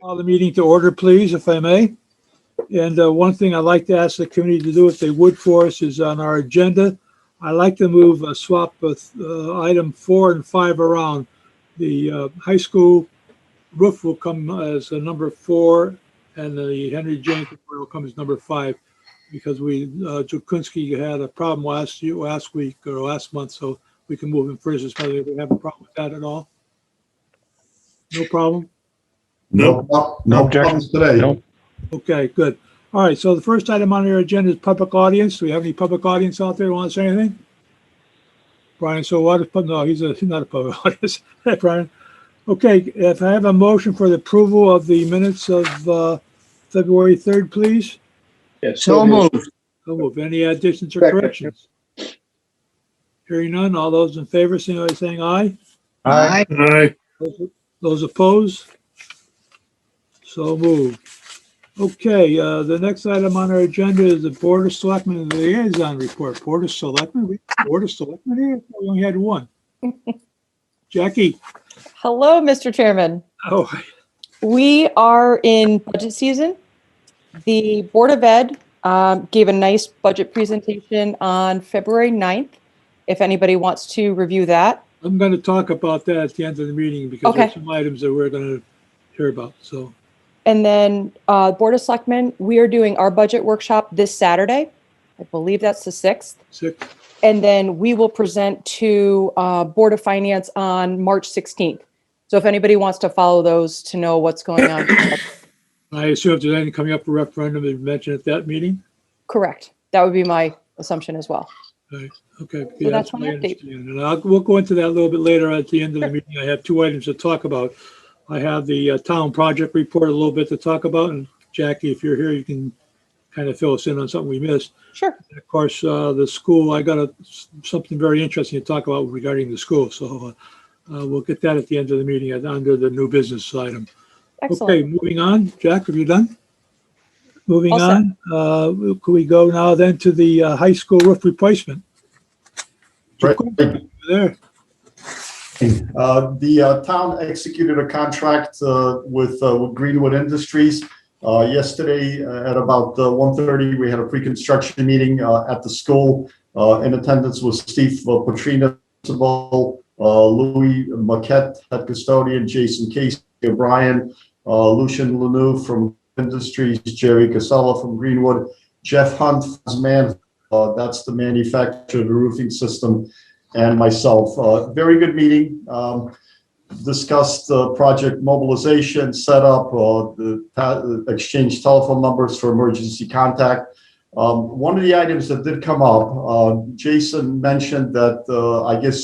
Call the meeting to order, please, if I may. And one thing I'd like to ask the committee to do, if they would for us, is on our agenda. I'd like to move swap item 4 and 5 around. The high school roof will come as number 4, and the Henry James report will come as number 5, because Jukunski had a problem last week or last month, so we can move him first. Whether we have a problem with that at all? No problem. No objections today. No. Okay, good. All right, so the first item on our agenda is public audience. Do we have any public audience out there who want to say anything? Brian, so what is, no, he's not a public audience. Hey, Brian. Okay, if I have a motion for the approval of the minutes of February 3rd, please. Yes, so moved. So move. Any additions or corrections? Hearing none, all those in favor, signify by saying aye. Aye. Those opposed? So moved. Okay, the next item on our agenda is the Board of Selectmen liaison report. Board of Selectmen here? We only had one. Jackie. Hello, Mr. Chairman. Oh, We are in budget season. The Board of Ed gave a nice budget presentation on February 9th, if anybody wants to review that. I'm going to talk about that at the end of the meeting because Okay. there's some items that we're going to hear about. So, And then Board of Selectmen, we are doing our budget workshop this Saturday. I believe that's the 6th. 6. And then we will present to Board of Finance on March 16th. So if anybody wants to follow those to know what's going on. I assume if there's anything coming up for referendum, they mention at that meeting. Correct. That would be my assumption as well. Right. Okay. So Yeah, that's my my update. understanding. And we'll go into that a little bit later at the end of the meeting. I have 2 items to talk about. I have the town project report a little bit to talk about. And Jackie, if you're here, you can kind of fill us in on something we missed. Sure. And of course, the school, I got something very interesting to talk about regarding the school. So we'll get that at the end of the meeting under the new business item. Excellent. Okay, moving on. Jack, have you done? Moving All set. on. Can we go now then to the high school roof replacement? Right. There. The town executed a contract with Greenwood Industries. Yesterday at about 1:30, we had a pre-construction meeting at the school. In attendance was Steve Petrina, principal, Louis Maquette, head custodian, Jason Casey, O'Brien, Lucian Lanou from Industries, Jerry Casella from Greenwood, Jeff Hunt, that's the manufacturer of the roofing system, and myself. Very good meeting. Discussed project mobilization, setup, the exchange telephone numbers for emergency contact. One of the items that did come up, Jason mentioned that I guess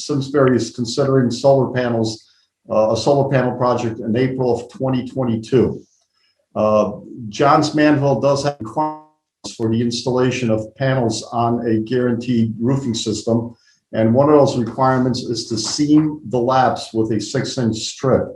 Simsbury is considering solar panels, a solar panel project in April of 2022. Johns Manville does have requirements for the installation of panels on a guaranteed roofing system. And one of those requirements is to seam the laps with a 6-inch strip.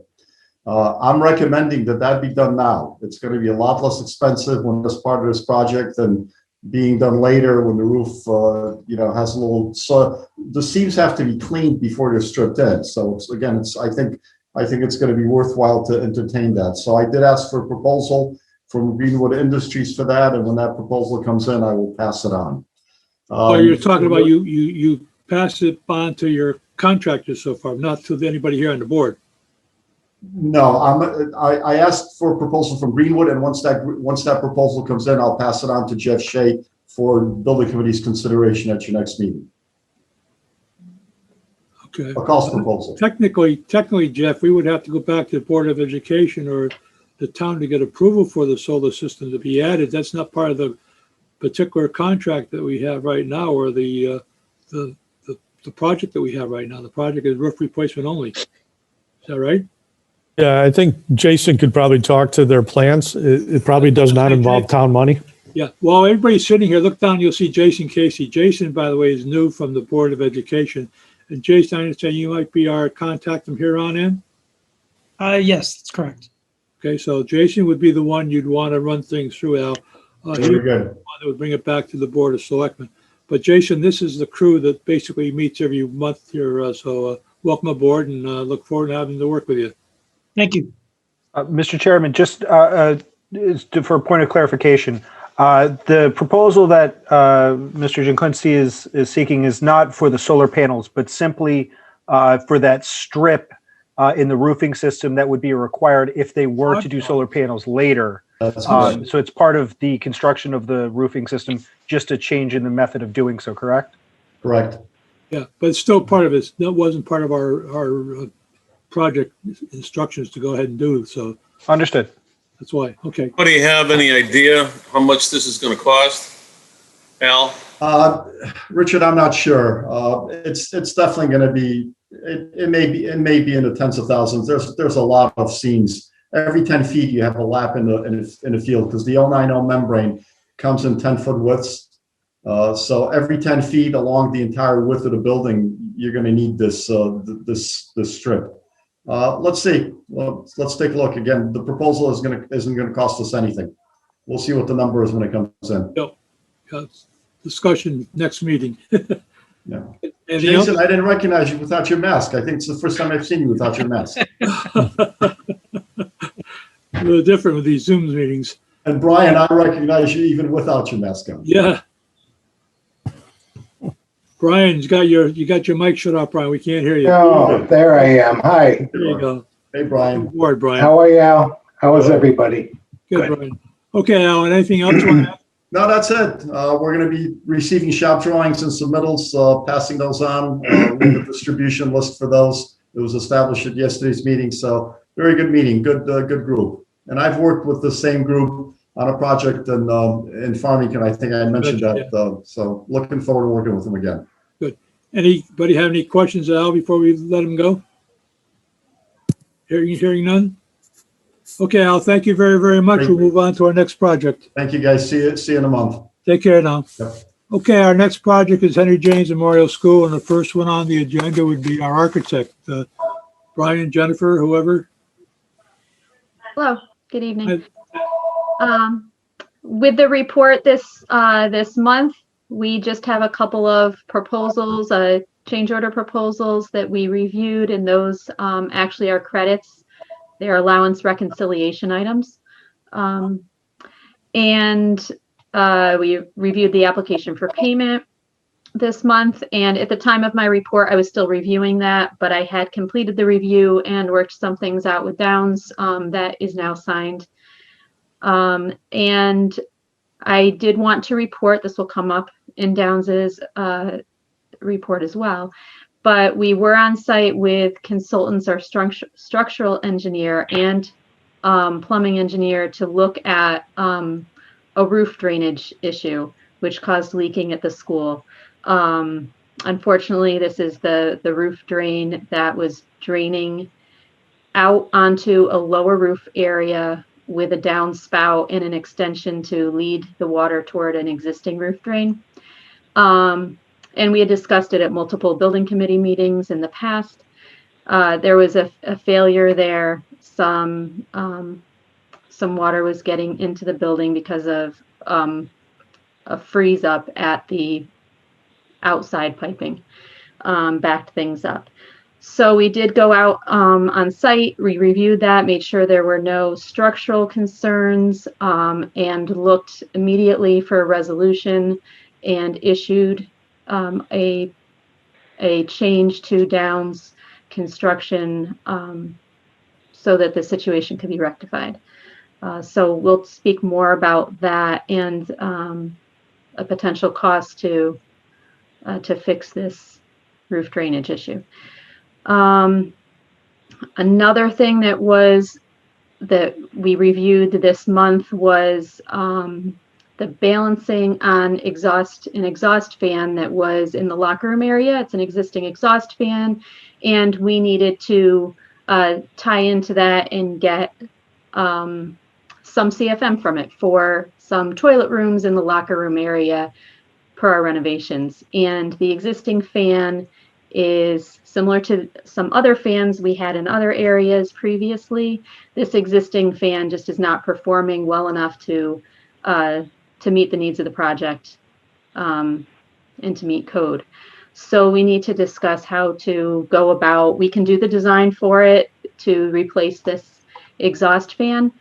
I'm recommending that be done now. It's going to be a lot less expensive when it's part of this project than being done later when the roof, has a little. So the seams have to be cleaned before they're stripped in. So again, I think it's going to be worthwhile to entertain that. So I did ask for a proposal from Greenwood Industries for that, and when that proposal comes in, I will pass it on. Oh, you're talking about you pass it on to your contractors so far, not to anybody here on the board. No, I asked for a proposal from Greenwood, and once that proposal comes in, I'll pass it on to Jeff Shea for building committee's consideration at your next meeting. Okay. A cost proposal. Technically, Jeff, we would have to go back to the Board of Education or the town to get approval for the solar system to be added. That's not part of the particular contract that we have right now, or the project that we have right now. The project is roof replacement only. Is that right? Yeah, I think Jason could probably talk to their plans. It probably does not involve town money. Yeah. Well, everybody's sitting here. Look down. You'll see Jason Casey. Jason, by the way, is new from the Board of Education. And Jason, I understand you might be our contact from here on in. Yes, that's correct. Okay, so Jason would be the one you'd want to run things through, Al. Very good. That would bring it back to the Board of Selectmen. But Jason, this is the crew that basically meets every month here. So welcome aboard, and look forward to having to work with you. Thank you. Mr. Chairman, just for a point of clarification, the proposal that Mr. Jankunski is seeking is not for the solar panels, but simply for that strip in the roofing system that would be required if they were to do solar panels later. That's correct. So it's part of the construction of the roofing system, just a change in the method of doing so, correct? Correct. Yeah, but it's still part of it. That wasn't part of our project instructions to go ahead and do, so Understood. that's why. Okay. Anybody have any idea how much this is going to cost? Al? Richard, I'm not sure. It's definitely going to be. It may be in the tens of thousands. There's a lot of seams. Every 10 feet, you have a lap in the field because the 090 membrane comes in 10-foot widths. So every 10 feet along the entire width of the building, you're going to need this strip. Let's see. Well, let's take a look again. The proposal isn't going to cost us anything. We'll see what the number is when it comes in. Discussion next meeting. Yeah. Anything else? Jason, I didn't recognize you without your mask. I think it's the first time I've seen you without your mask. A little different with these Zoom meetings. And Brian, I recognize you even without your mask on. Yeah. Brian, you got your mic shut off, Brian. We can't hear you. Oh, there I am. Hi. There you go. Hey, Brian. Good board, Brian. How are you, Al? How is everybody? Good, Brian. Okay, Alan, anything else you want to add? No, that's it. We're going to be receiving shop drawings and submittals, passing those on with a distribution list for those. It was established at yesterday's meeting, so very good meeting, good group. And I've worked with the same group on a project in Farmington. I think I mentioned that. So looking forward to working with them again. Good. Anybody have any questions, Al, before we let him go? Hearing none? Okay, Al, thank you very, very much. We'll move on to our next project. Thank you, guys. See you in a month. Take care now. Yep. Okay, our next project is Henry James Memorial School, and the first one on the agenda would be our architect, Brian, Jennifer, whoever. Hello, good evening. With the report this month, we just have a couple of proposals, change order proposals that we reviewed, and those actually are credits. They're allowance reconciliation items. And we reviewed the application for payment this month. And at the time of my report, I was still reviewing that, but I had completed the review and worked some things out with Downs that is now signed. And I did want to report, this will come up in Downs's report as well, but we were on site with consultants, our structural engineer and plumbing engineer, to look at a roof drainage issue, which caused leaking at the school. Unfortunately, this is the roof drain that was draining out onto a lower roof area with a downspout and an extension to lead the water toward an existing roof drain. And we had discussed it at multiple building committee meetings in the past. There was a failure there. Some water was getting into the building because of a freeze up at the outside piping, backed things up. So we did go out on site, we reviewed that, made sure there were no structural concerns, and looked immediately for a resolution and issued a change to Downs construction so that the situation could be rectified. So we'll speak more about that and a potential cost to fix this roof drainage issue. Another thing that we reviewed this month was the balancing on an exhaust fan that was in the locker room area. It's an existing exhaust fan, and we needed to tie into that and get some CFM from it for some toilet rooms in the locker room area per our renovations. And the existing fan is similar to some other fans we had in other areas previously. This existing fan just is not performing well enough to meet the needs of the project and to meet code. So we need to discuss how to go about, we can do the design for it to replace this exhaust fan.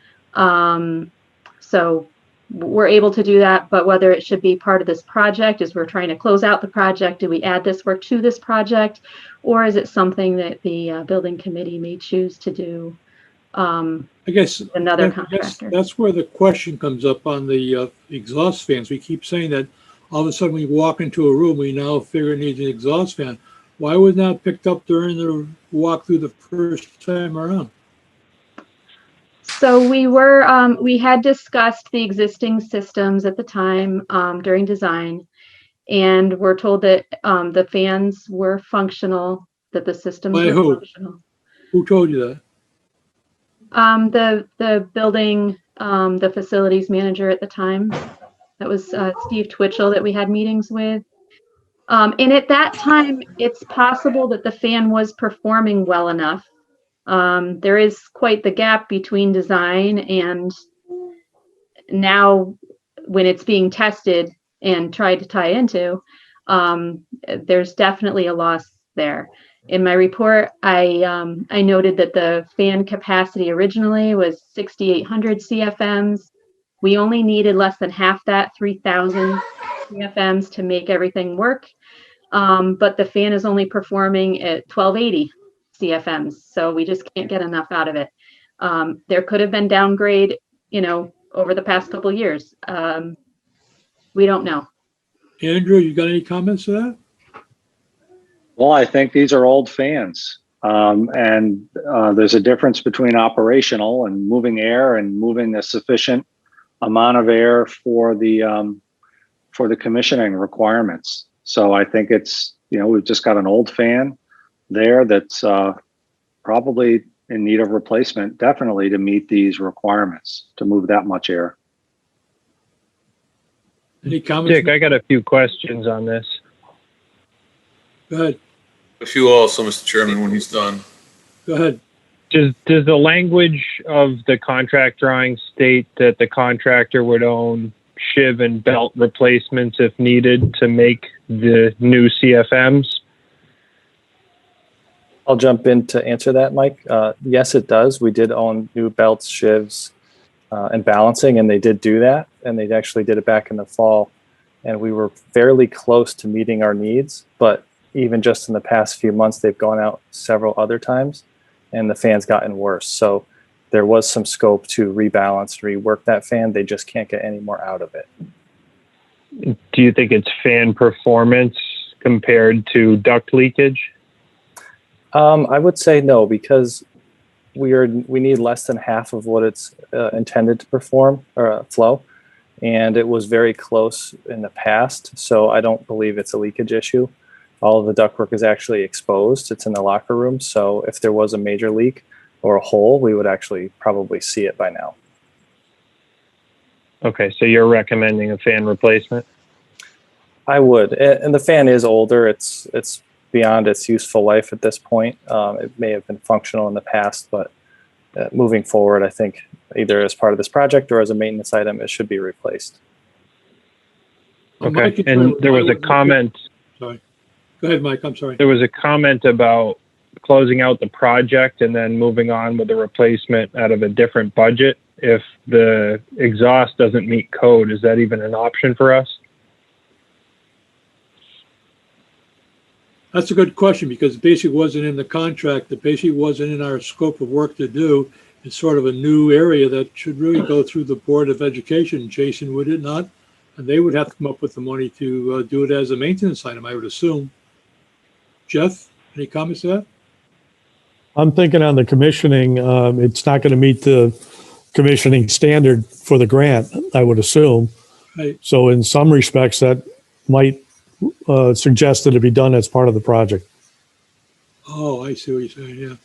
So we're able to do that, but whether it should be part of this project as we're trying to close out the project, do we add this work to this project, or is it something that the building committee may choose to do? I guess Another that- contractor. that's where the question comes up on the exhaust fans. We keep saying that all of a sudden we walk into a room, we now figure it needs an exhaust fan. Why was that picked up during the walk through the first time around? So we had discussed the existing systems at the time during design, and we're told that the fans were functional, that the systems By were who? functional. Who told you that? The building, the facilities manager at the time, that was Steve Twitchell that we had meetings with. And at that time, it's possible that the fan was performing well enough. There is quite the gap between design and now when it's being tested and tried to tie into, there's definitely a loss there. In my report, I noted that the fan capacity originally was 6,800 CFMs. We only needed less than half that, 3,000 CFMs to make everything work. But the fan is only performing at 1,280 CFMs, so we just can't get enough out of it. There could have been downgrade, over the past couple of years. We don't know. Andrew, you got any comments to that? Well, I think these are old fans. And there's a difference between operational and moving air and moving a sufficient amount of air for the commissioning requirements. So I think it's, we've just got an old fan there that's probably in need of replacement, definitely to meet these requirements, to move that much air. Any comments? Dick, I got a few questions on this. Go ahead. A few also, Mr. Chairman, when he's done. Go ahead. Does the language of the contract drawing state that the contractor would own shiv and belt replacements if needed to make the new CFMs? I'll jump in to answer that, Mike. Yes, it does. We did own new belts, shivs, and balancing, and they did do that. And they actually did it back in the fall. And we were fairly close to meeting our needs. But even just in the past few months, they've gone out several other times, and the fan's gotten worse. So there was some scope to rebalance, rework that fan. They just can't get any more out of it. Do you think it's fan performance compared to duct leakage? I would say no, because we need less than half of what it's intended to perform or flow, and it was very close in the past. So I don't believe it's a leakage issue. All of the ductwork is actually exposed. It's in the locker room. So if there was a major leak or a hole, we would actually probably see it by now. Okay, so you're recommending a fan replacement? I would, and the fan is older. It's beyond its useful life at this point. It may have been functional in the past, but moving forward, I think either as part of this project or as a maintenance item, it should be replaced. Okay, and there was a comment. Sorry. Go ahead, Mike. I'm sorry. There was a comment about closing out the project and then moving on with the replacement out of a different budget. If the exhaust doesn't meet code, is that even an option for us? That's a good question, because it basically wasn't in the contract. It basically wasn't in our scope of work to do. It's sort of a new area that should really go through the Board of Education. Jason, would it not? And they would have to come up with the money to do it as a maintenance item, I would assume. Jeff, any comments to that? I'm thinking on the commissioning, it's not going to meet the commissioning standard for the grant, I would assume. Right. So in some respects, that might suggest that it be done as part of the project. Oh, I see what you're saying, yeah.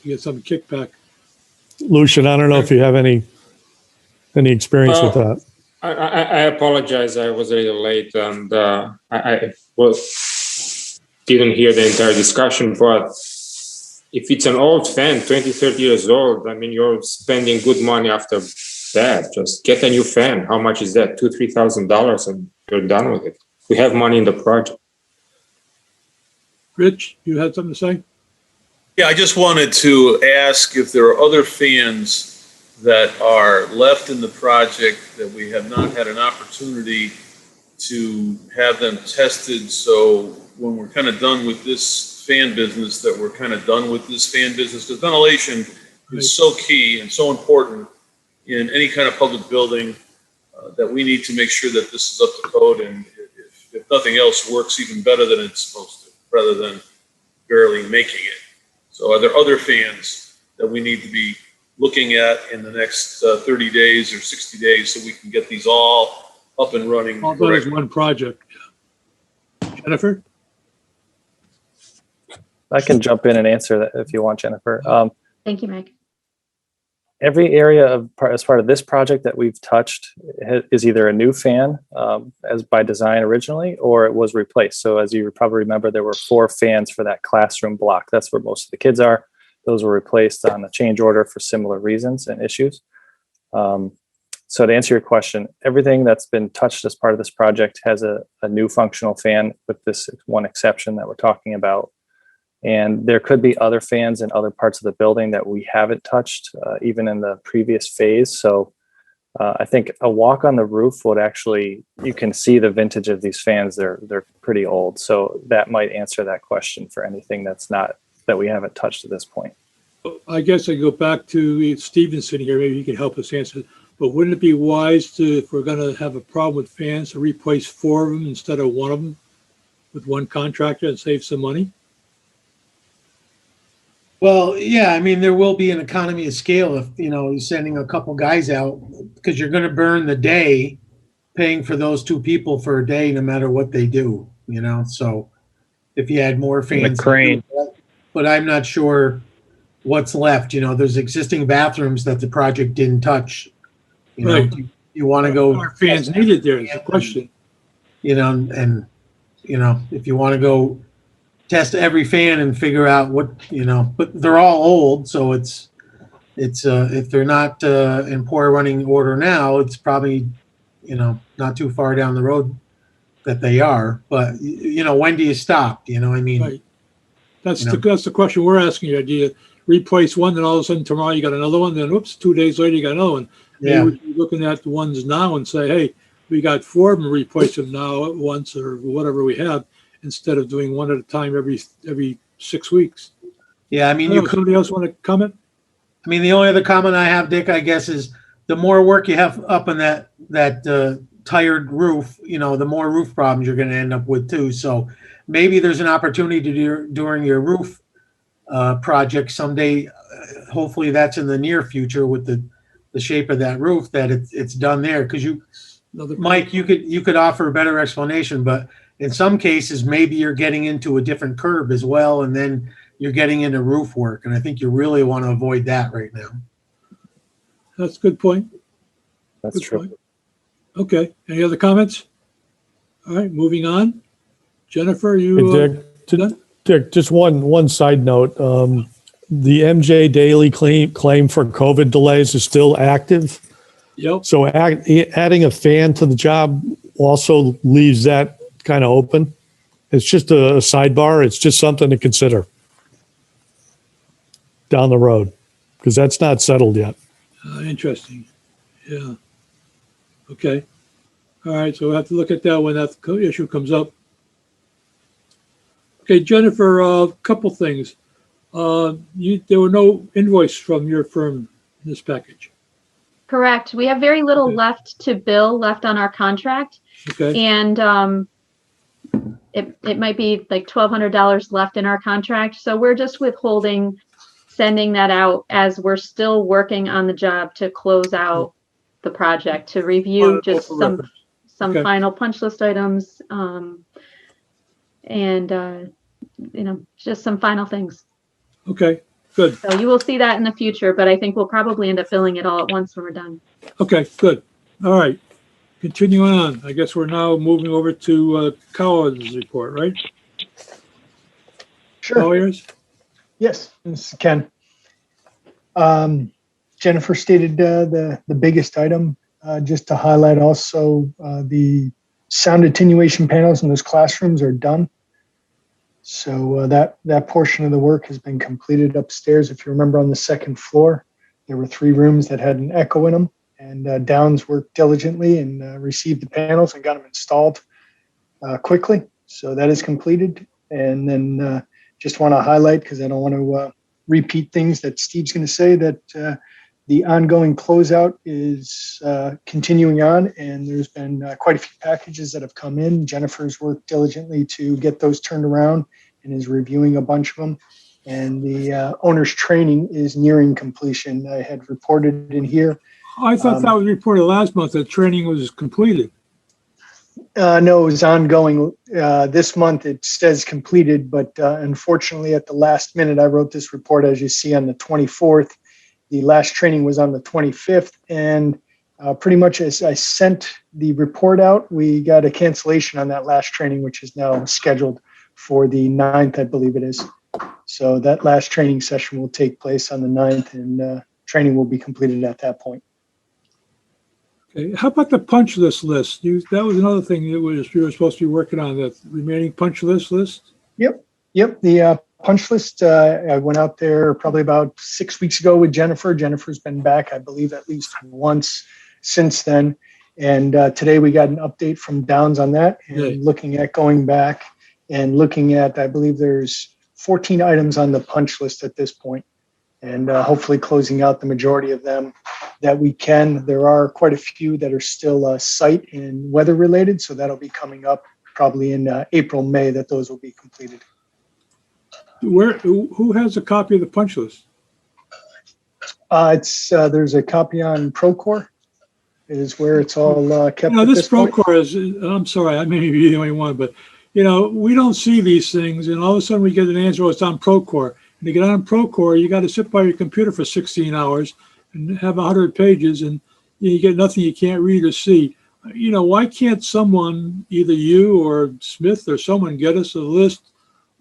You get some kickback. Lucian, I don't know if you have any experience with that. I apologize. I was a little late and I didn't hear the entire discussion, but if it's an old fan, 20, 30 years old, I mean, you're spending good money after that. Just get a new fan. How much is that? $2,000, $3,000 and you're done with it. We have money in the project. Rich, you had something to say? Yeah, I just wanted to ask if there are other fans that are left in the project that we have not had an opportunity to have them tested. So when we're kind of done with this fan business, that we're kind of done with this fan business, because ventilation is so key and so important in any kind of public building that we need to make sure that this is up to code, and if nothing else, works even better than it's supposed to, rather than barely making it. So are there other fans that we need to be looking at in the next 30 days or 60 days so we can get these all up and running? All done as one project. Jennifer? I can jump in and answer that if you want, Jennifer. Thank you, Mike. Every area of as part of this project that we've touched is either a new fan as by design originally, or it was replaced. So as you probably remember, there were 4 fans for that classroom block. That's where most of the kids are. Those were replaced on a change order for similar reasons and issues. So to answer your question, everything that's been touched as part of this project has a new functional fan, with this one exception that we're talking about. And there could be other fans in other parts of the building that we haven't touched, even in the previous phase. So I think a walk on the roof would actually, you can see the vintage of these fans. They're pretty old. So that might answer that question for anything that's not, that we haven't touched at this point. I guess I go back to Stevenson here. Maybe he can help us answer. But wouldn't it be wise to, if we're going to have a problem with fans, to replace 4 of them instead of 1 of them with one contractor and save some money? Well, yeah, I mean, there will be an economy of scale if, you're sending a couple guys out, because you're going to burn the day paying for those 2 people for a day, no matter what they do, So if you had more fans, but I'm not sure what's left. There's existing bathrooms that the project didn't touch. Right. You want to go. Are fans needed there is the question. And if you want to go test every fan and figure out what, but they're all old. So it's if they're not in poor running order now, it's probably, not too far down the road that they are. But, when do you stop? Right. That's the question we're asking you. Do you replace one, then all of a sudden tomorrow you got another one, then oops, 2 days later you got another one. Yeah. Maybe we're looking at the ones now and say, hey, we got 4 of them, replace them now at once or whatever we have, instead of doing one at a time every 6 weeks. Yeah, I mean, somebody else want to comment? I mean, the only other comment I have, Dick, I guess, is the more work you have up on that tired roof, the more roof problems you're going to end up with too. So maybe there's an opportunity to do during your roof project someday. Hopefully that's in the near future with the shape of that roof, that it's done there. Because Mike, you could offer a better explanation, but in some cases, maybe you're getting into a different curb as well, and then you're getting into roof work. And I think you really want to avoid that right now. That's a good point. That's true. Point. Okay. Any other comments? All right, moving on. Jennifer, you Dick, just one side note. The MJ Daily claim for COVID delays is still active. Yep. So adding a fan to the job also leaves that kind of open. It's just a sidebar. It's just something to consider down the road, because that's not settled yet. Interesting. Yeah. Okay. All right. So we'll have to look at that when that issue comes up. Okay, Jennifer, a couple things. There were no invoice from your firm in this package. Correct. We have very little left to bill left on our contract. Okay. And it might be like $1,200 left in our contract. So we're just withholding sending that out as we're still working on the job to close out the project, to review just some final punch list items, and just some final things. Okay, good. So you will see that in the future, but I think we'll probably end up billing it all at once when we're done. Okay, good. All right. Continuing on, I guess we're now moving over to Colin's report, right? Sure. All yours? Yes, this is Ken. Jennifer stated the biggest item. Just to highlight also, the sound attenuation panels in those classrooms are done. So that portion of the work has been completed upstairs. If you remember, on the second floor, there were 3 rooms that had an echo in them, and Downs worked diligently and received the panels and got them installed quickly. So that is completed. And then just want to highlight, because I don't want to repeat things that Steve's going to say, that the ongoing closeout is continuing on, and there's been quite a few packages that have come in. Jennifer's worked diligently to get those turned around and is reviewing a bunch of them. And the owner's training is nearing completion. I had reported in here. I thought that was reported last month, that training was completed. No, it was ongoing. This month it says completed, but unfortunately at the last minute, I wrote this report, as you see, on the 24th. The last training was on the 25th, and pretty much as I sent the report out, we got a cancellation on that last training, which is now scheduled for the 9th, I believe it is. So that last training session will take place on the 9th, and training will be completed at that point. Okay. How about the punch list? That was another thing that you were supposed to be working on, the remaining punch list. Yep. The punch list, I went out there probably about 6 weeks ago with Jennifer. Jennifer's been back, I believe, at least once since then. And today we got an update from Downs on that, and looking at going back and looking at, I believe there's 14 items on the punch list at this point, and hopefully closing out the majority of them that we can. There are quite a few that are still site and weather related, so that'll be coming up probably in April, May, that those will be completed. Who has a copy of the punch list? There's a copy on Procore, is where it's all kept. This Procore is, I'm sorry, I may be the only one, but we don't see these things, and all of a sudden we get an answer, it's on Procore. And to get on Procore, you got to sit by your computer for 16 hours and have 100 pages, and you get nothing you can't read or see. Why can't someone, either you or Smith or someone, get us a list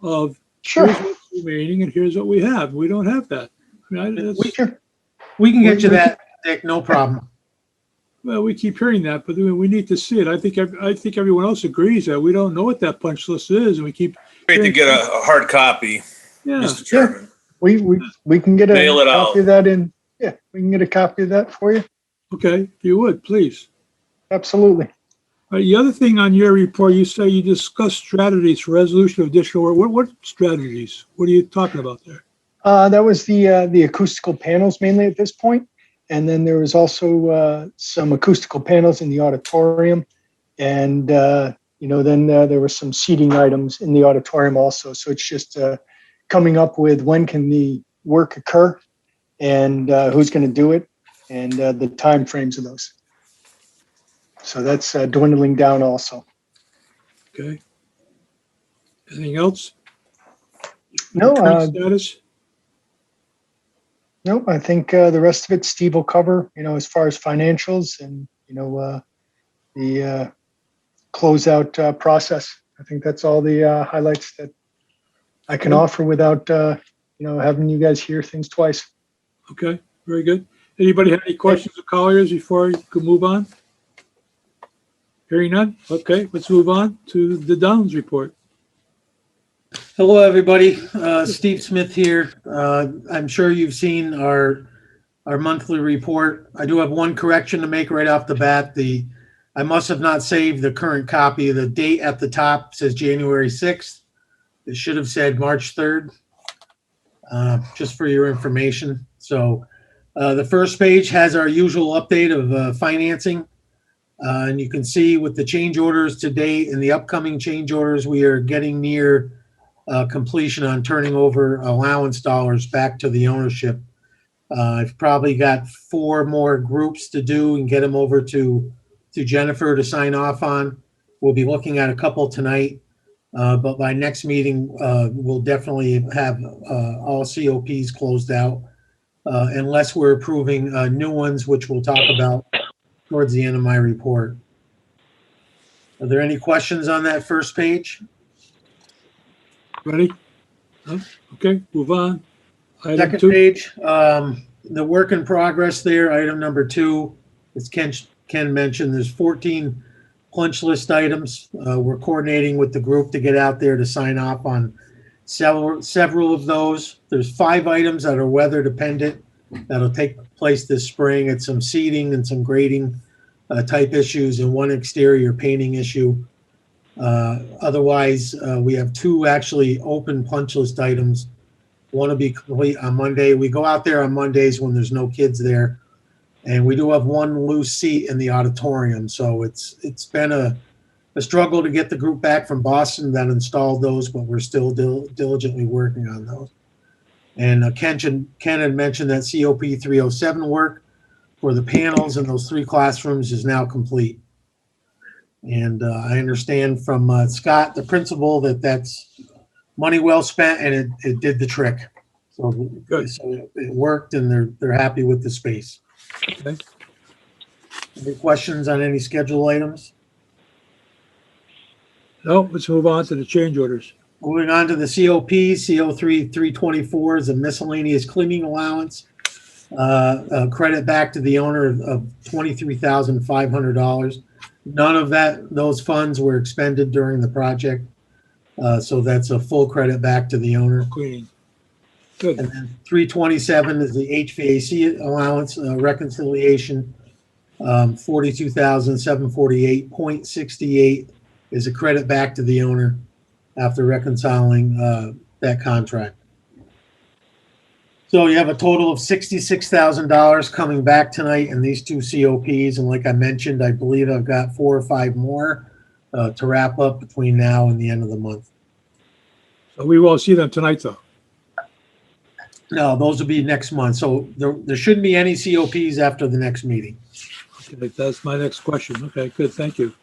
of here's what's remaining and here's what we have? We don't have that. We can get you that, Dick, no problem. Well, we keep hearing that, but we need to see it. I think everyone else agrees that we don't know what that punch list is, and we keep. Great to get a hard copy, Mr. Chairman. We can get a Mail it copy out. of that in. Yeah, we can get a copy of that for you. Okay, if you would, please. Absolutely. The other thing on your report, you say you discussed strategies for resolution of additional work. What strategies? What are you talking about there? That was the acoustical panels mainly at this point. And then there was also some acoustical panels in the auditorium. And, then there were some seating items in the auditorium also. So it's just coming up with when can the work occur and who's going to do it and the time frames of those. So that's dwindling down also. Okay. Anything else? No. Status? No, I think the rest of it Steve will cover, as far as financials and, the closeout process. I think that's all the highlights that I can offer without, having you guys hear things twice. Okay, very good. Anybody have any questions of Colliers before we could move on? Hearing none? Okay, let's move on to the Downs report. Hello, everybody. Steve Smith here. I'm sure you've seen our monthly report. I do have one correction to make right off the bat. I must have not saved the current copy. The date at the top says January 6th. It should have said March 3rd, just for your information. So the first page has our usual update of financing. And you can see with the change orders to date and the upcoming change orders, we are getting near completion on turning over allowance dollars back to the ownership. I've probably got 4 more groups to do and get them over to Jennifer to sign off on. We'll be looking at a couple tonight, but by next meeting, we'll definitely have all COPs closed out, unless we're approving new ones, which we'll talk about towards the end of my report. Are there any questions on that first page? Ready? Okay, move on. Item Second 2. page, the work in progress there, item number 2, as Ken mentioned, there's 14 punch list items. We're coordinating with the group to get out there to sign off on several of those. There's 5 items that are weather dependent that'll take place this spring. It's some seeding and some grading type issues and 1 exterior painting issue. Otherwise, we have 2 actually open punch list items. One will be complete on Monday. We go out there on Mondays when there's no kids there. And we do have 1 loose seat in the auditorium. So it's been a struggle to get the group back from Boston that installed those, but we're still diligently working on those. And Ken had mentioned that COP 307 work for the panels in those 3 classrooms is now complete. And I understand from Scott, the principal, that's money well spent, and it did the trick. So, good. So it worked, and they're happy with the space. Okay. Any questions on any schedule items? No, let's move on to the change orders. Moving on to the COP, CO3 324 is a miscellaneous cleaning allowance. Credit back to the owner of $23,500. None of those funds were expended during the project. So that's a full credit back to the owner. Cleaning. Good. And then 327 is the HVAC allowance reconciliation. 42,748.68 is a credit back to the owner after reconciling that contract. So you have a total of $66,000 coming back tonight in these 2 COPs. And like I mentioned, I believe I've got 4 or 5 more to wrap up between now and the end of the month. So we won't see them tonight, though. No, those will be next month. So there shouldn't be any COPs after the next meeting. Okay, that's my next question. Okay, good. Thank you.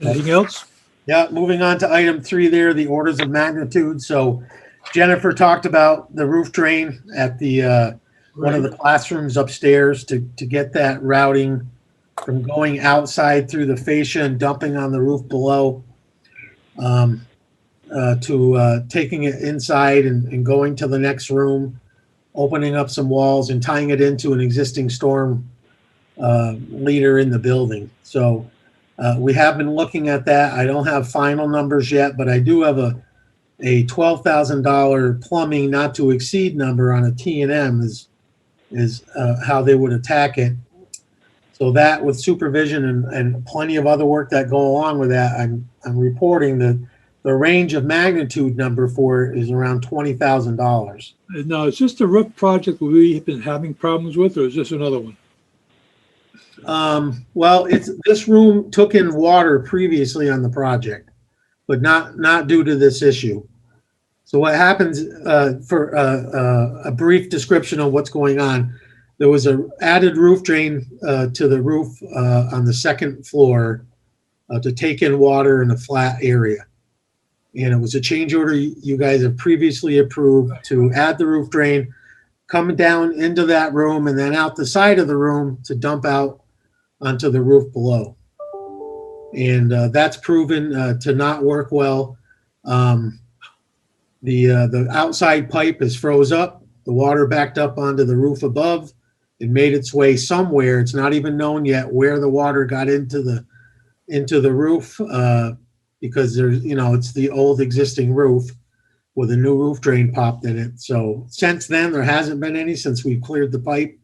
Anything else? Yeah, moving on to item 3 there, the orders of magnitude. So Jennifer talked about the roof drain at the one of the classrooms upstairs to get that routing from going outside through the fascia and dumping on the roof below to taking it inside and going to the next room, opening up some walls and tying it into an existing storm leader in the building. So we have been looking at that. I don't have final numbers yet, but I do have a $12,000 plumbing not to exceed number on a T&M is how they would attack it. So that with supervision and plenty of other work that go along with that, I'm reporting that the range of magnitude number for it is around $20,000. Now, is this the roof project we've been having problems with, or is this another one? Well, this room took in water previously on the project, but not due to this issue. So what happens, for a brief description of what's going on, there was an added roof drain to the roof on the second floor to take in water in a flat area. And it was a change order you guys have previously approved to add the roof drain, come down into that room and then out the side of the room to dump out onto the roof below. And that's proven to not work well. The outside pipe is froze up. The water backed up onto the roof above. It made its way somewhere. It's not even known yet where the water got into the roof because there's, it's the old existing roof with a new roof drain popped in it. So since then, there hasn't been any since we cleared the pipe.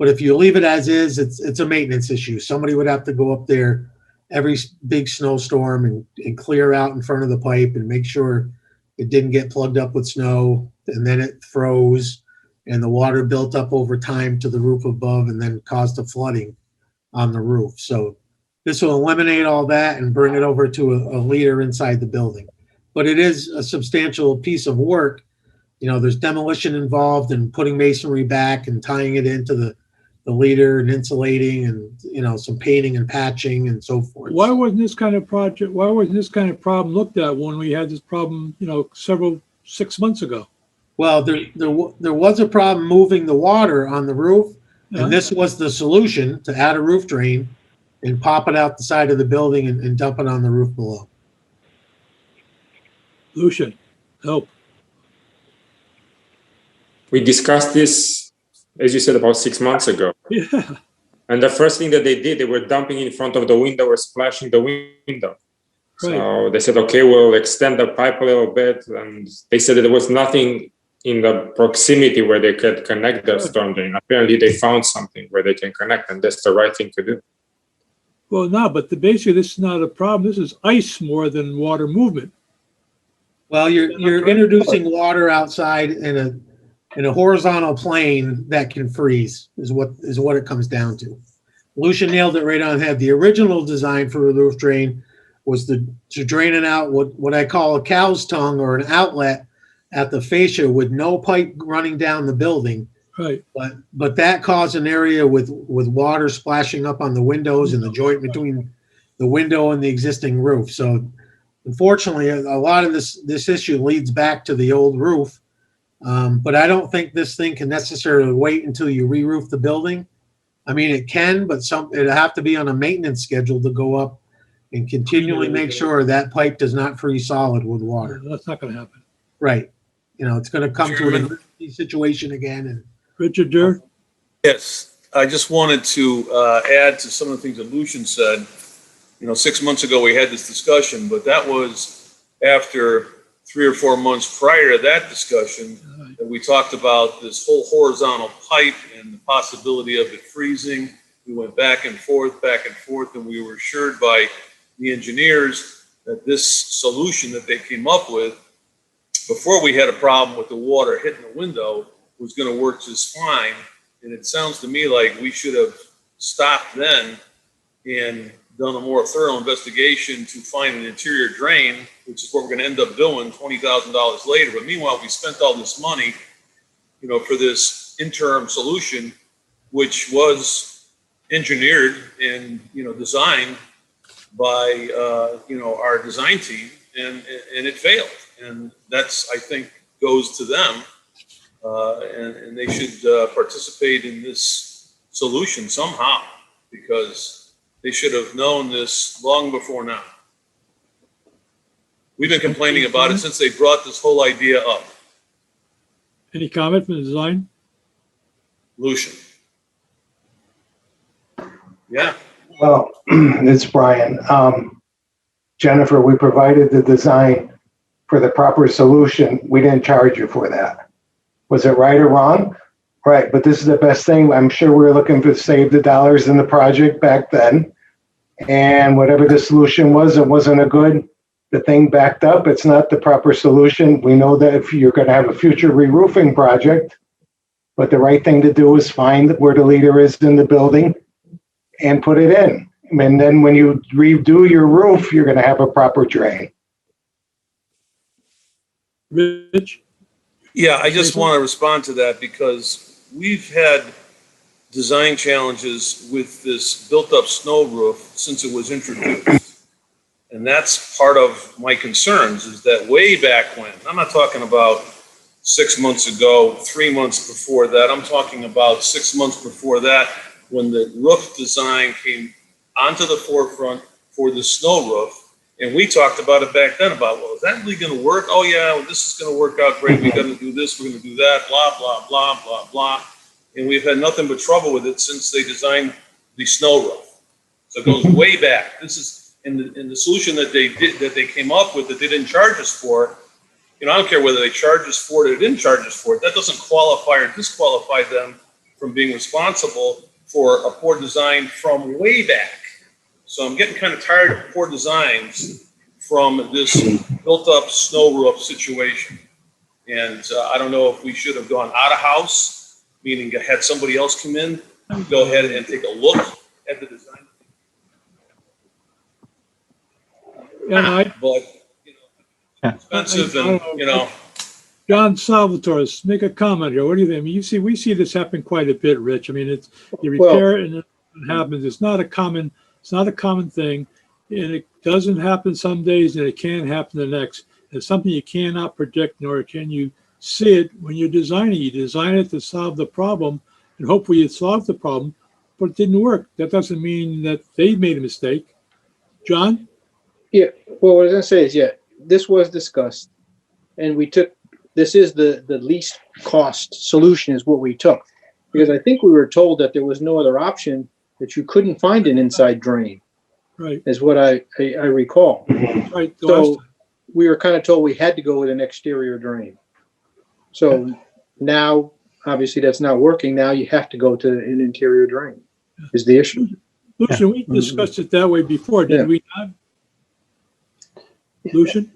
But if you leave it as is, it's a maintenance issue. Somebody would have to go up there every big snowstorm and clear out in front of the pipe and make sure it didn't get plugged up with snow, and then it froze and the water built up over time to the roof above and then caused a flooding on the roof. So this will eliminate all that and bring it over to a leader inside the building. But it is a substantial piece of work. There's demolition involved and putting masonry back and tying it into the leader and insulating and, some painting and patching and so forth. Why wasn't this kind of problem looked at when we had this problem, 6 months ago? Well, there was a problem moving the water on the roof, and this was the solution, to add a roof drain and pop it out the side of the building and dump it on the roof below. Lucian, help. We discussed this, as you said, about 6 months ago. Yeah. And the first thing that they did, they were dumping in front of the window or splashing the window. So they said, okay, we'll extend the pipe a little bit. And they said that there was nothing in the proximity where they could connect their storm drain. Apparently they found something where they can connect, and that's the right thing to do. Well, no, but basically this is not a problem. This is ice more than water movement. Well, you're introducing water outside in a horizontal plane that can freeze is what it comes down to. Lucia nailed it right on the head. The original design for a roof drain was to drain it out what I call a cow's tongue or an outlet at the fascia with no pipe running down the building. Right. But that caused an area with water splashing up on the windows and the joint between the window and the existing roof. So unfortunately, a lot of this issue leads back to the old roof. But I don't think this thing can necessarily wait until you re-roof the building. I mean, it can, but it'll have to be on a maintenance schedule to go up and continually make sure that pipe does not freeze solid with water. That's not going to happen. Right. It's going to come to an emergency situation again. And Richard Durr? Yes, I just wanted to add to some of the things that Lucian said. 6 months ago, we had this discussion, but that was after 3 or 4 months prior to that discussion that we talked about this whole horizontal pipe and the possibility of it freezing. We went back and forth, and we were assured by the engineers that this solution that they came up with, before we had a problem with the water hitting the window, was going to work just fine. And it sounds to me like we should have stopped then and done a more thorough investigation to find an interior drain, which is what we're going to end up doing $20,000 later. But meanwhile, we spent all this money, for this interim solution, which was engineered and, designed by, our design team, and it failed. And that's, I think, goes to them. And they should participate in this solution somehow, because they should have known this long before now. We've been complaining about it since they brought this whole idea up. Any comment from the design? Lucian. Yeah. Well, it's Brian. Jennifer, we provided the design for the proper solution. We didn't charge you for that. Was it right or wrong? Right, but this is the best thing. I'm sure we were looking to save the dollars in the project back then. And whatever the solution was, it wasn't the thing backed up. It's not the proper solution. We know that if you're going to have a future re-roofing project, but the right thing to do is find where the leader is in the building and put it in. And then when you redo your roof, you're going to have a proper drain. Rich? Yeah, I just want to respond to that because we've had design challenges with this built-up snow roof since it was introduced. And that's part of my concerns, is that way back when, I'm not talking about 6 months ago, 3 months before that, I'm talking about 6 months before that, when the roof design came onto the forefront for the snow roof. And we talked about it back then about, well, is that really going to work? Oh, yeah, well, this is going to work out great. We're going to do this. We're going to do that, blah, blah, blah, blah, blah. And we've had nothing but trouble with it since they designed the snow roof. So it goes way back. This is in the solution that they came up with that they didn't charge us for. I don't care whether they charge us for it or didn't charge us for it. That doesn't qualify or disqualify them from being responsible for a poor design from way back. So I'm getting kind of tired of poor designs from this built-up snow roof situation. And I don't know if we should have gone out of house, meaning had somebody else come in, go ahead and take a look at the design. Yeah, but expensive and John Salvatore, make a comment here. What do you think? I mean, we see this happen quite a bit, Rich. I mean, it's you repair it and it happens. It's not a common thing, and it doesn't happen some days, and it can happen the next. It's something you cannot predict, nor can you see it when you're designing. You design it to solve the problem, and hopefully you solve the problem, but it didn't work. That doesn't mean that they made a mistake. John? Yeah, well, what I was going to say is, this was discussed, and this is the least cost solution is what we took, because I think we were told that there was no other option, that you couldn't find an inside drain. Right, is what I recall. right. The last So time. we were kind of told we had to go with an exterior drain. So now, obviously, that's not working. Now you have to go to an interior drain is the issue. Lucian, we discussed it that way before, did Yeah. we not? Lucian?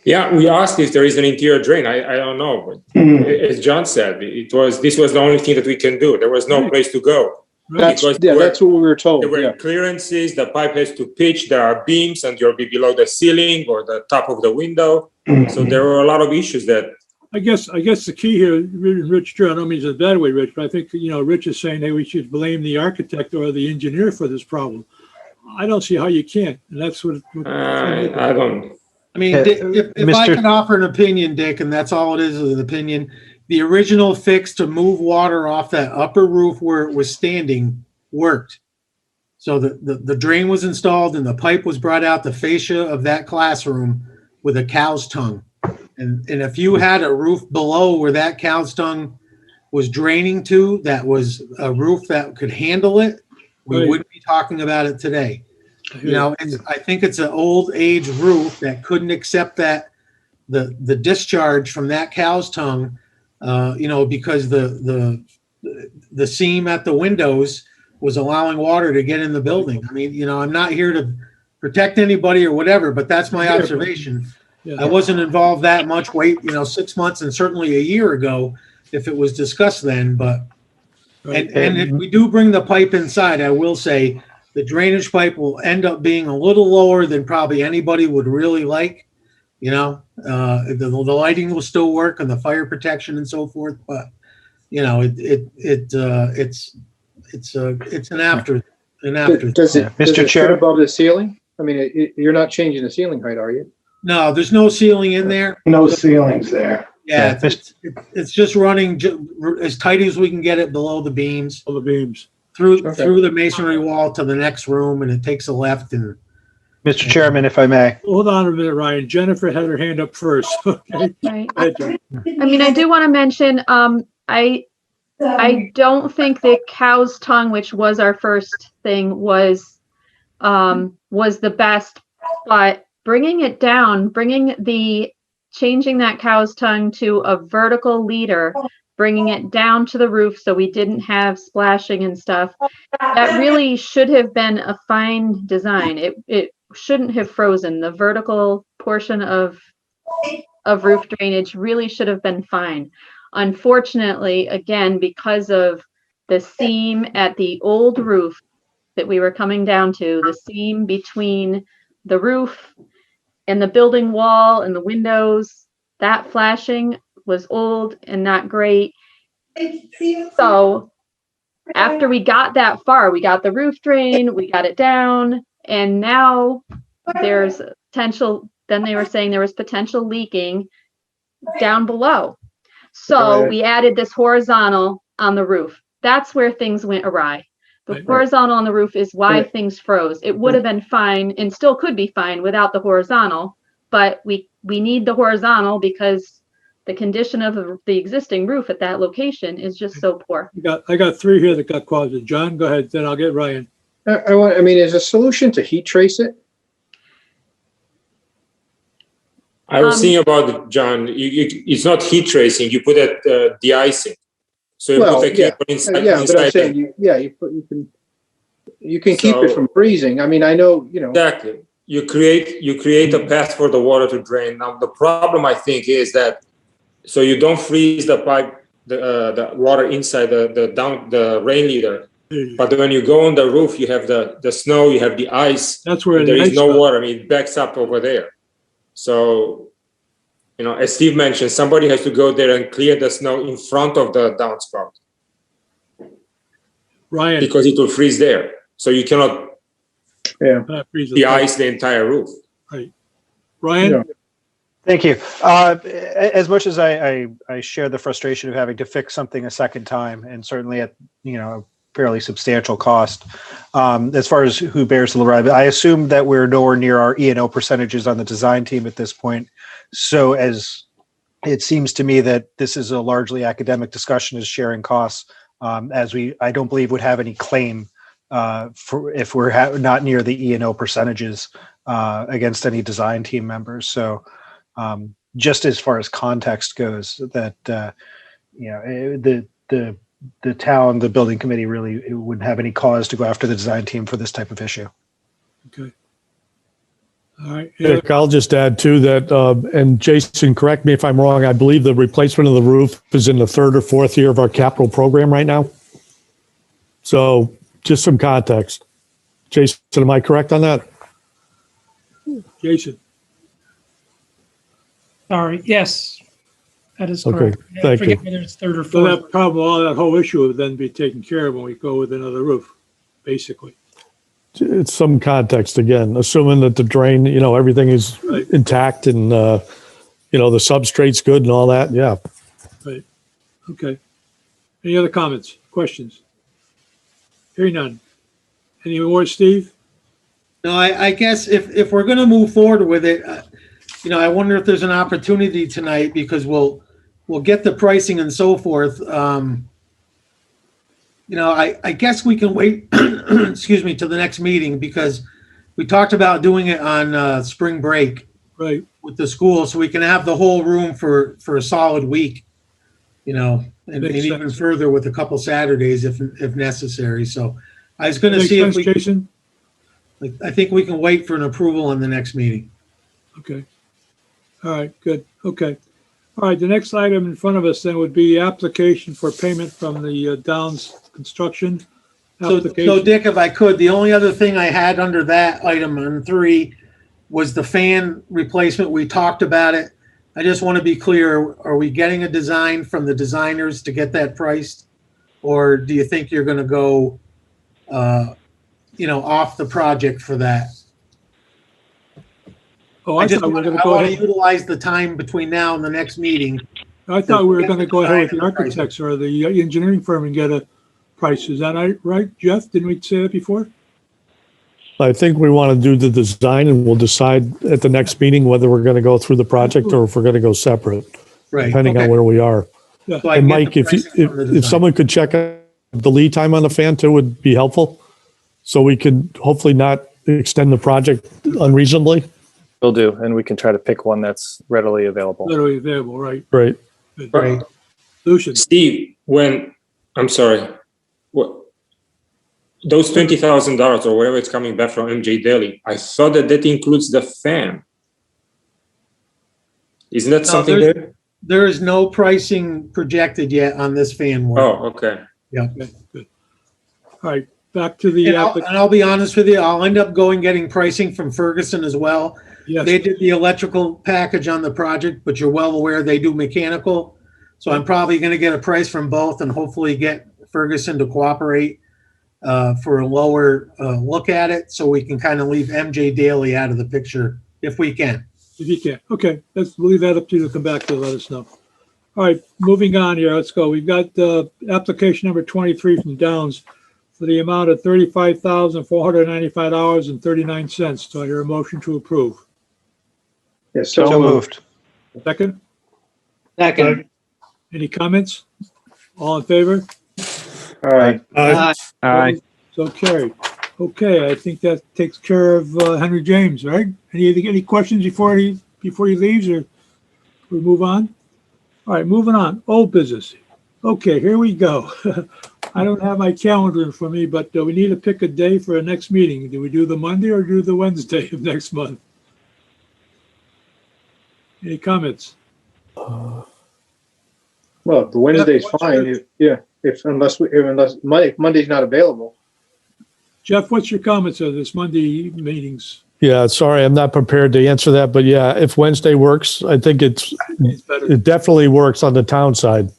Yeah, we asked if there is an interior drain. I don't know, but as John said, this was the only thing that we can do. There was no Right. place to go. That's Because that's what we were told. there were Yeah. clearances, the pipe has to pitch, there are beams, and you'll be below the ceiling or the top of the window. So there were a lot of issues that I guess the key here, Rich, Drew, I don't mean it's a bad way, Rich, but I think, Rich is saying, hey, we should blame the architect or the engineer for this problem. I don't see how you can't, and that's what. I don't. I mean, Yeah, if I can offer an opinion, Dick, and that's all it is an opinion, the original fix to move water off that upper roof where it was standing worked. So the drain was installed and the pipe was brought out the fascia of that classroom with a cow's tongue. And if you had a roof below where that cow's tongue was draining to, that was a roof that could handle it, we Right. wouldn't be talking about it today. I think it's an old age roof that couldn't accept that the discharge from that cow's tongue, because the seam at the windows was allowing water to get in the building. I mean, I'm not here to protect anybody or whatever, but that's my observation. Yeah. I wasn't involved that much. 6 months and certainly a year ago, if it was discussed then. But Right. and if we do bring the pipe inside, I will say the drainage pipe will end up being a little lower than probably anybody would really like. The lighting will still work and the fire protection and so forth, but it's an after. Does it Mr. fit Chair? above the ceiling? I mean, you're not changing the ceiling height, are you? No, there's no ceiling in there. No ceilings there. Yeah, it's just running as tight as we can get it below the beams, All the beams. through Okay. the masonry wall to the next room, and it takes a left. And Mr. Chairman, if I may. Hold on a minute, Ryan. Jennifer had her hand up first. Okay. Right. Go ahead, Jen. I mean, I do want to mention, I don't think the cow's tongue, which was our first thing, was the best, but bringing it down, changing that cow's tongue to a vertical leader, bringing it down to the roof so we didn't have splashing and stuff, that really should have been a fine design. It shouldn't have frozen. The vertical portion of roof drainage really should have been fine. Unfortunately, again, because of the seam at the old roof that we were coming down to, the seam between the roof and the building wall and the windows, that flashing was old and not great. So after we got that far, we got the roof drain, we got it down, and now there's potential. Then they were saying there was potential leaking down below. So we added this horizontal on the roof. That's where things went awry. The Right. horizontal on the roof is why Right. things froze. It would have been fine and still could be fine without the horizontal, but we need the horizontal because the condition of the existing roof at that location is just so poor. I got three here that got qualified. John, go ahead, then I'll get Ryan. I mean, is a solution to heat trace it? I was thinking about it, John. It's not heat tracing. You put it de-icing. So you put the cable inside. But I'm inside saying, you can keep it from freezing. I mean, I know, Exactly. You create a path for the water to drain. Now the problem I think is that so you don't freeze the pipe, the water inside the rain leader. But when you go on the roof, you have the snow, you have the ice. That's where there is ice no stuff. water. I mean, it backs up over there. So, as Steve mentioned, somebody has to go there and clear the snow in front of the downspout. Ryan. Because it will freeze there. So you cannot freeze de-ice the entire roof. Right. Ryan? Thank you. As much as I share the frustration of having to fix something a second time, and certainly at a fairly substantial cost, as far as who bears the liability, I assume that we're nowhere near our E&O percentages on the design team at this point. So as it seems to me that this is a largely academic discussion, is sharing costs, I don't believe would have any claim for if we're not near the E&O percentages against any design team members. So just as far as context goes, that the town, the building committee really wouldn't have any cause to go after the design team for this type of issue. Okay. All right. Dick, I'll just add too that, and Jason, correct me if I'm wrong, I believe the replacement of the roof is in the 3rd or 4th year of our capital program right now. So just some context. Jason, am I correct on that? Jason. Sorry. Yes, that is Okay, correct. I thank forget you. whether it's 3rd or So 4th. that problem, all that whole issue would then be taken care of when we go with another roof, basically. It's some context again, assuming that the drain, everything is Right. intact and, the substrate's good and all that. Yeah. Right. Okay. Any other comments, questions? Hearing none. Any more, Steve? No, I guess if we're going to move forward with it, I wonder if there's an opportunity tonight because we'll get the pricing and so forth. I guess we can wait, excuse me, till the next meeting because we talked about doing it on spring break. Right. With the school, so we can have the whole room for a solid week, and even further with a couple Saturdays if necessary. So I was going to see if we, Jason? I think we can wait for an approval on the next meeting. Okay. All right, good. Okay. All right, the next item in front of us then would be application for payment from the Downs Construction So application. Dick, if I could, the only other thing I had under that item on 3 was the fan replacement. We talked about it. I just want to be clear, are we getting a design from the designers to get that priced? Or do you think you're going to go, off the project for that? Oh, I thought we were going to I go want to ahead. utilize the time between now and the next meeting. I thought we were going to go ahead with the architects or the engineering firm and get a price. Is that right, Jeff? Didn't we say that before? I think we want to do the design and we'll decide at the next meeting whether we're going to go through the project or if we're going to go separate, Right. depending on Okay. where we are. Yeah. So I And can get Mike, the if pricing from the design. someone could check the lead time on the fan too would be helpful. So we could hopefully not extend the project unreasonably. Will do, and we can try to pick one that's readily available. Literally available, right? Right. Good. Right. Lucian. Steve, I'm sorry, what, those $20,000 or whatever it's coming back from MJ Daly, I thought that includes the fan. Isn't that something there? There is no pricing projected yet on this fan work. Oh, okay. Yeah. Okay, good. All right, back to the And I'll be honest with you, I'll end up getting pricing from Ferguson as well. Yes. They did the electrical package on the project, but you're well aware they do mechanical. So I'm probably going to get a price from both and hopefully get Ferguson to cooperate for a lower look at it so we can kind of leave MJ Daly out of the picture if we can. If you can. Okay, we'll leave that up to you to come back to let us know. All right, moving on here. Let's go. We've got application number 23 from Downs for the amount of $35,495.39. Do I hear a motion to approve? Yes, So moved. Second? Second. Any comments? All in favor? All right. Aye. So carried. Okay, I think that takes care of Henry James, right? Any questions before he leaves, or we move on? All right, moving on. Old business. Okay, here we go. I don't have my calendar in front of me, but we need to pick a day for our next meeting. Do we do the Monday or do the Wednesday of next month? Any comments? Well, the Wednesday's What's fine. Unless Monday's not available. Jeff, what's your comments on this Monday meetings? Yeah, sorry, I'm not prepared to answer that, but yeah, if Wednesday works, I think it definitely works on the town side.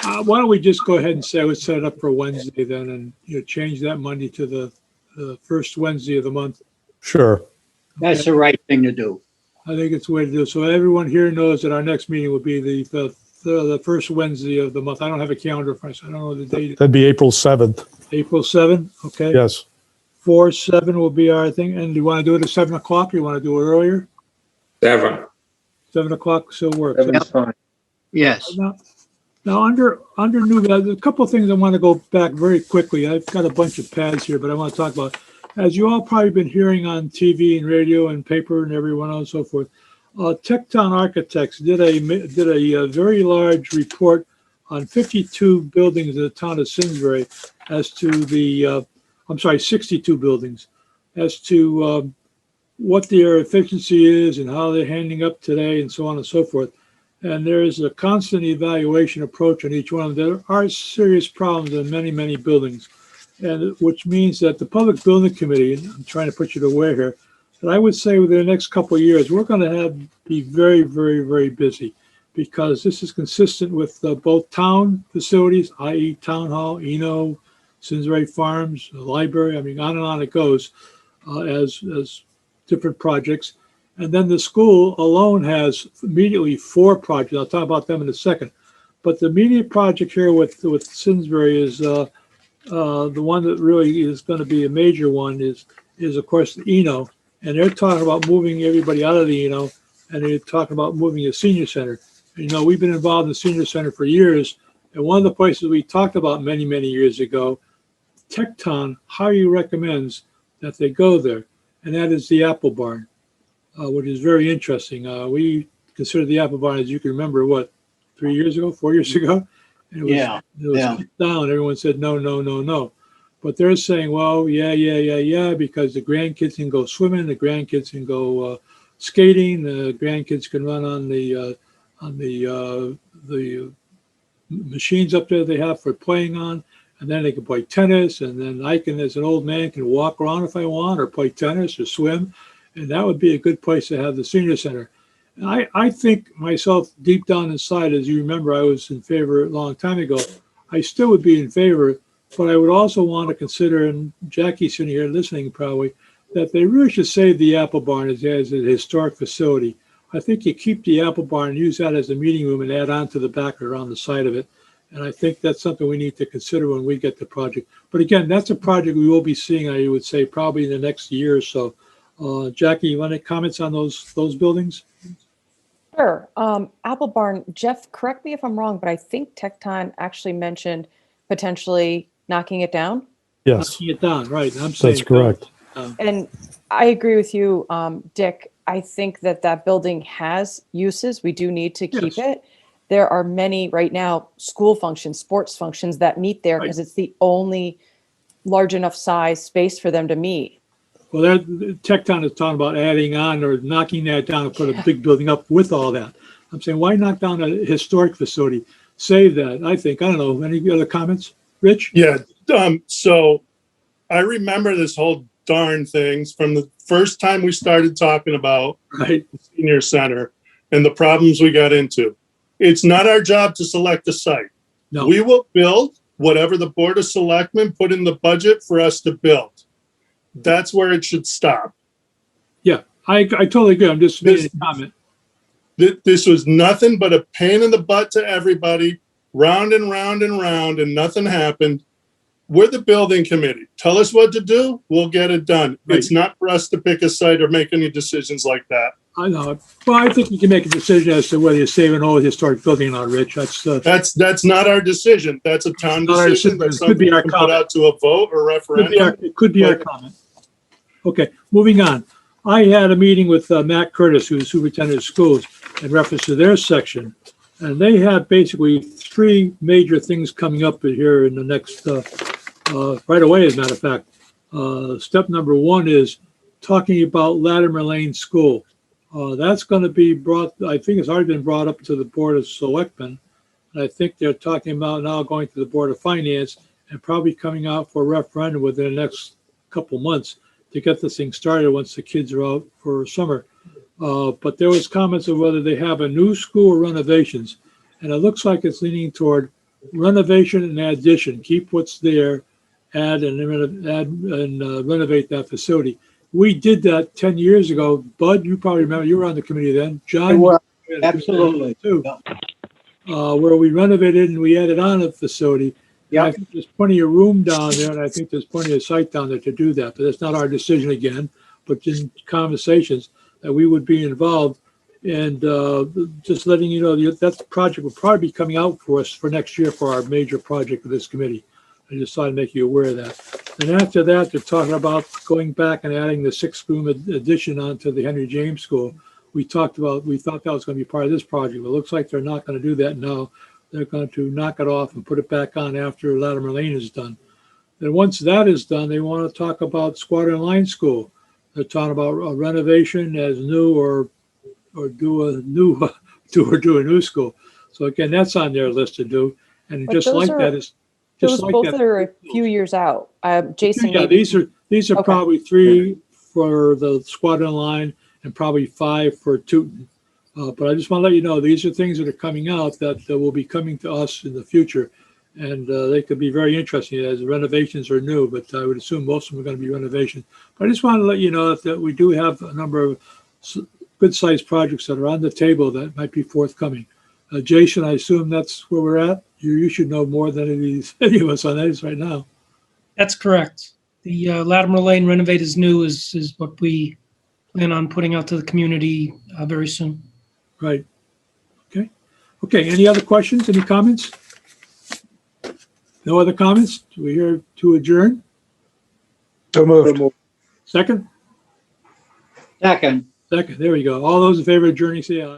Why don't we just go ahead and say let's set it up for Wednesday then, and change that Monday to the first Wednesday of the month. Sure. That's the right thing to do. I think it's the way to do it. So everyone here knows that our next meeting will be the first Wednesday of the month. I don't have a calendar for us. I don't know the date. That'd be April 7th. April 7th. Okay. Yes. 4/7 will be our thing. And do you want to do it at 7 o'clock? Or you want to do it earlier? 7. 7 o'clock still works. That's fine. Yes. Not Now, under new, there's a couple of things I want to go back very quickly. I've got a bunch of pads here, but I want to talk about, as you all probably been hearing on TV and radio and paper and everyone else and so forth, Tecton Architects did a very large report on 52 buildings in the town of Simsbury as to the, 62 buildings, as to what their efficiency is and how they're handing up today and so on and so forth. And there is a constant evaluation approach on each one of them. There are serious problems in many, many buildings, and which means that the Public Building Committee, and I'm trying to put you to wear here, that I would say within the next couple of years, we're going to be very, very, very busy, because this is consistent with both town facilities, i.e. Town Hall, Simsbury Farms, the library, I mean, on it goes, as different projects. And then the school alone has immediately 4 projects. I'll talk about them in a second. But the immediate project here with Simsbury is the one that really is going to be a major one is of course the Eno. And they're talking about moving everybody out of the Eno, and they're talking about moving the senior center. And, we've been involved in the senior center for years. And one of the places we talked about many, many years ago, Tecton highly recommends that they go there. And that is the Apple Barn. Which is very interesting. We considered the Apple Barn, as you can remember, 4 years ago? And it was kicked down. Everyone said, no. But they're saying, well, yeah, because the grandkids can go swimming, the grandkids can go skating, the grandkids can run on the machines up there they have for playing on, and then they can play tennis, and then I can, as an old man, can walk around if I want, or play tennis or swim. And that would be a good place to have the senior center. And I think myself, deep down inside, as you remember, I was in favor a long time ago. I still would be in favor, but I would also want to consider, and Jackie's sitting here listening probably, that they really should save the Apple Barn as a historic facility. I think you keep the Apple Barn, use that as a meeting room, and add on to the back or on the side of it. And I think that's something we need to consider when we get the project. But again, that's a project we will be seeing, I would say, probably in the next year or so. Jackie, you want any comments on those buildings? Sure. Apple Barn, Jeff, correct me if I'm wrong, but I think Tecton actually mentioned potentially knocking it down. Yes. Knocking it down, right. I'm saying That's correct. And I agree with you, Dick. I think that building has uses. We do need to keep it. There are many right now school functions, sports functions that meet there because it's the only large enough size space for them to meet. Well, Tecton is talking about adding on or knocking that down and put a big building up with all that. I'm saying, why knock down a historic facility? Save that, I think. I don't know. Any other comments? Rich? Yeah. So I remember this whole darn things from the first time we started talking about the senior center and the problems we got into. It's not our job to select a site. No. We will build whatever the Board of Selectmen put in the budget for us to build. That's where it should stop. Yeah, I totally agree. I'm just making a comment. This was nothing but a pain in the butt to everybody, round and round and round, and nothing happened. We're the building committee. Tell us what to do. We'll get it done. Right. It's not for us to pick a site or make any decisions like that. I know. Well, I think you can make a decision as to whether you save an old historic building or not, Rich. That's not our decision. That's a town decision. That's it could be our comment. Put out to a vote or referendum. It could be our comment. Okay, moving on. I had a meeting with Matt Curtis, who's superintendent of schools, in reference to their section. And they have basically 3 major things coming up here in the next, right away, as a matter of fact. Step number 1 is talking about Latimer Lane School. That's going to be brought, I think it's already been brought up to the Board of Selectmen. And I think they're talking about now going to the Board of Finance and probably coming out for a referendum within the next couple months to get this thing started once the kids are out for summer. But there was comments of whether they have a new school or renovations. And it looks like it's leaning toward renovation and addition. Keep what's there, add and renovate that facility. We did that 10 years ago. Bud, you probably remember, you were on the committee then. John, absolutely. Too, where we renovated and we added on a facility. Yeah, I think there's plenty of room down there, and I think there's plenty of site down there to do that. But that's not our decision again, but just conversations that we would be involved And just letting you know that project will probably be coming out for us for next year for our major project of this committee. I just thought I'd make you aware of that. And after that, they're talking about going back and adding the 6-room addition onto the Henry James School. We thought that was going to be part of this project, but it looks like they're not going to do that now. They're going to knock it off and put it back on after Latimer Lane is done. Then once that is done, they want to talk about Squadron Line School. They're talking about a renovation as new or do a new school. So again, that's on their list to do. And But just those like are- that is just Those like both that. are a few years out. Jason, Yeah, maybe- these are Okay. probably 3 for the Squadron Line and probably 5 for Tooten. But I just want to let you know, these are things that are coming out that will be coming to us in the future. And they could be very interesting as renovations are new, but I would assume most of them are going to be renovations. But I just want to let you know that we do have a number of good-sized projects that are on the table that might be forthcoming. Jason, I assume that's where we're at. You should know more than any of us on this right now. That's correct. The Latimer Lane Renovate is new is what we plan on putting out to the community very soon. Right. Okay. Okay. Any other questions? Any comments? No other comments? Do we hear to adjourn? So moved. Second? Second. Second. There we go. All those in favor of adjourning, say aye.